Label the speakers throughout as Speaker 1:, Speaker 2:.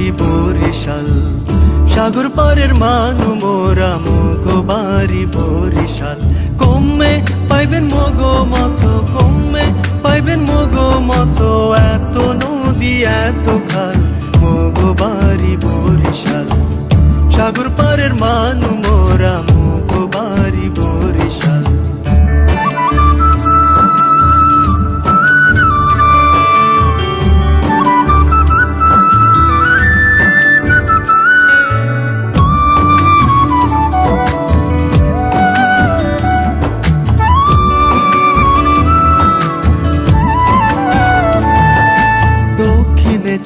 Speaker 1: বাড়ি বরিশাল, সাগর পারের মানু মোরা মগো বাড়ি বরিশাল। কমে পাইবেন মগো মতো, কমে পাইবেন মগো মতো, এত নদী এত খাল মগো বাড়ি বরিশাল। সাগর পারের মানু মোরা মগো বাড়ি বরিশাল।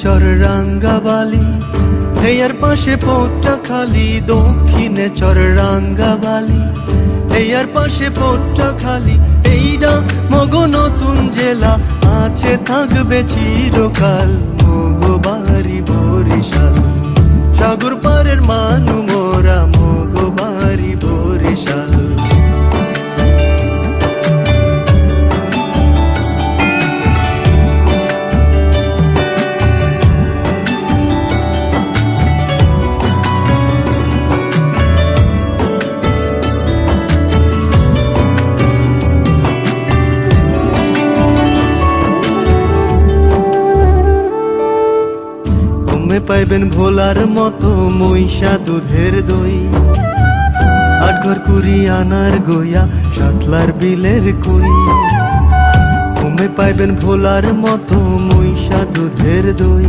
Speaker 1: চর রাঙ্গাবালি হেয়ার পাশে পোট্টা খালি, দক্ষিণে চর রাঙ্গাবালি হেয়ার পাশে পোট্টা খালি। এইটা মগো নতুন জেলা, আছে থাকবে চিরকাল মগো বাড়ি বরিশাল। সাগর পারের মানু মোরা মগো বাড়ি বরিশাল। পাইবেন ভোলার মতো মহিষা দুধের দই, আটঘর কুড়ি আনার গইয়া সাতলার বিলের কই। কমে পাইবেন ভোলার মতো মহিষা দুধের দই,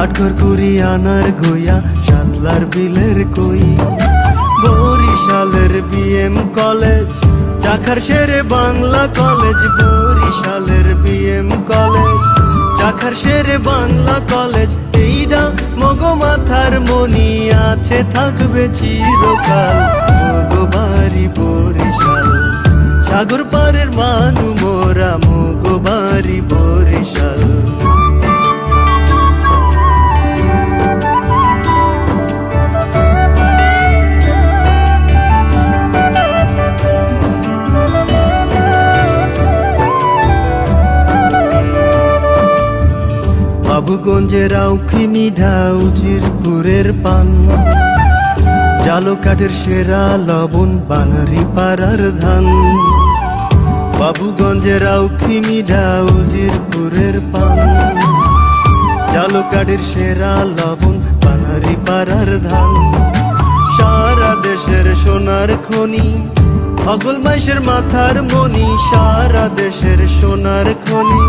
Speaker 1: আটঘর কুড়ি আনার গইয়া সাতলার বিলের কই। বরিশালের বিএম কলেজ, চাখার শেরে বাংলা কলেজ, বরিশালের বিএম কলেজ, চাখার শেরে বাংলা কলেজ। এইটা মগো মাথার মনি, আছে থাকবে চিরকাল মগো বাড়ি বরিশাল। সাগর পারের মানু মোরা মগো বাড়ি বরিশাল। বাবুগঞ্জের আউখি মিঠা, উজিরপুরের পান, জালো কাঠের সেরা লবণ, বানারি পাড়ার ধান। বাবুগঞ্জের আউখি মিঠা, উজিরপুরের পান, জালো কাঠের সেরা লবণ, বানারি পাড়ার ধান। সারা দেশের সোনার খনি, অগল মাইশের মাথার মনি, সারা দেশের সোনার খনি,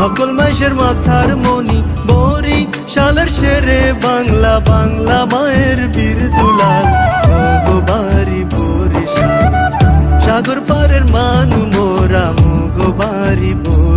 Speaker 1: অকল মাইশের মাথার মনি। বরিশালের শেরে বাংলা, বাংলা মায়ের বীর দুলাল মগো বাড়ি বরিশাল। সাগর পারের মানু মোরা মগো বাড়ি বরিশাল।